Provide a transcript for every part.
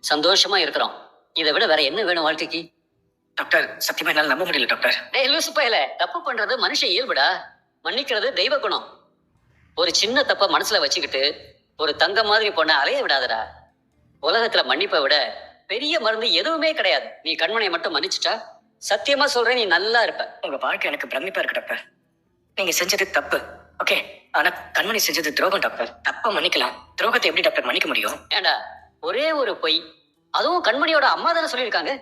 சந்தோஷமா இருக்கிறோம். இதை விட வேற என்ன வேணும் வாழ்க்கைக்கு? டாக்டர் சத்தியமா என்னால நம்ப முடியல டாக்டர். டேய் லூசு பயல, தப்பு பண்றது மனுஷ இயல்புடா. மன்னிக்கிறது தெய்வ குணம். ஒரு சின்ன தப்ப மனசுல வச்சுக்கிட்டு ஒரு தங்க மாதிரி பொண்ண அலைய விடாதடா. உலகத்துல மன்னிப்பை விட பெரிய மருந்து எதுவுமே கிடையாது. நீ கண்மணியை மட்டும் மன்னிச்சுட்டா சத்தியமா சொல்றேன், நீ நல்லா இருப்ப. உங்க வாழ்க்கை எனக்கு பிரமிப்பா இருக்கு டாக்டர். நீங்க செஞ்சது தப்பு, ஓகே. ஆனா கண்மணி செஞ்சது துரோகம் டாக்டர். தப்ப மன்னிக்கலாம், துரோகத்தை எப்படி டாக்டர் மன்னிக்க முடியும்? ஏண்டா, ஒரே ஒரு பொய், அதுவும் கண்மணியோட அம்மா தானே சொல்லியிருக்காங்க.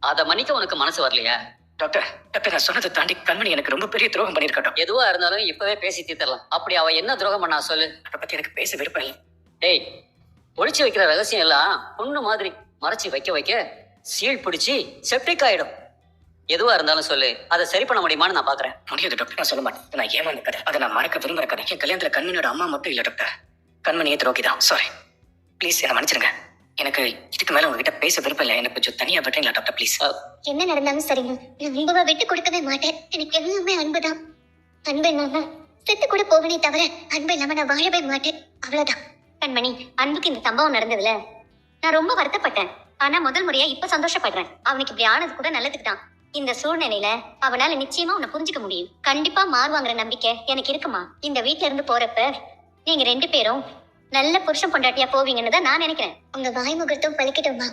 அதை மன்னிக்க உனக்கு மனசு வரலையா? டாக்டர் டாக்டர் நான் சொன்னதை தாண்டி கண்மணி எனக்கு ரொம்ப பெரிய துரோகம் பண்ணிருக்கா டாக்டர். எதுவா இருந்தாலும் இப்பவே பேசி தீர்த்தரலாம். அப்படி அவ என்ன துரோகம் பண்ணா சொல்லு. அதை பத்தி எனக்கு பேச விருப்பம் இல்லை. டேய், ஒளிச்சு வைக்கிற ரகசியம் எல்லாம் பொண்ணு மாதிரி மறைச்சு வைக்க வைக்க சீல் பிடிச்சி செப்டிக் ஆயிடும். எதுவா இருந்தாலும் சொல்லு, அதை சரி பண்ண முடியுமான்னு நான் பாக்குறேன். முடியாது டாக்டர், நான் சொல்ல மாட்டேன். நான் ஏமாந்த கதை, அதை நான் மறக்க விரும்புற கதை. என் கல்யாணத்துல கண்மணியோட அம்மா மட்டும் இல்ல டாக்டர், கண்மணியே துரோகி தான். சாரி, ப்ளீஸ் என்ன மன்னிச்சிருங்க. எனக்கு இதுக்கு மேல உங்ககிட்ட பேச விருப்பம் இல்லை. எனக்கு கொஞ்சம் தனியா விட்டுறீங்களா டாக்டர் ப்ளீஸ்? என்ன நடந்தாலும் சரிங்க, நான் அன்புவா விட்டு கொடுக்கவே மாட்டேன். எனக்கு எல்லாமே அன்புதான். அன்பு இல்லாம செத்து கூட போவனே தவிர அன்பு இல்லாம நான் வாழவே மாட்டேன். அவ்வளவுதான். கண்மணி, அன்புக்கு இந்த சம்பவம் நடந்ததுல நான் ரொம்ப வருத்தப்பட்டேன். ஆனா முதல் முறையா இப்ப சந்தோஷப்படுறேன். அவனுக்கு இப்படி ஆனது கூட நல்லதுக்கு தான். இந்த சூழ்நிலையில அவனால நிச்சயமா உன்னை புரிஞ்சுக்க முடியும். கண்டிப்பா மாறுவாங்கிற நம்பிக்கை எனக்கு இருக்குமா. இந்த வீட்ல இருந்து போறப்ப நீங்க 2 பேரும் நல்ல புருஷன் பொண்டாட்டியா போவீங்கன்னு தான் நான் நினைக்கிறேன். உங்க வாய் முகூர்த்தம் பலிக்கட்டுமா?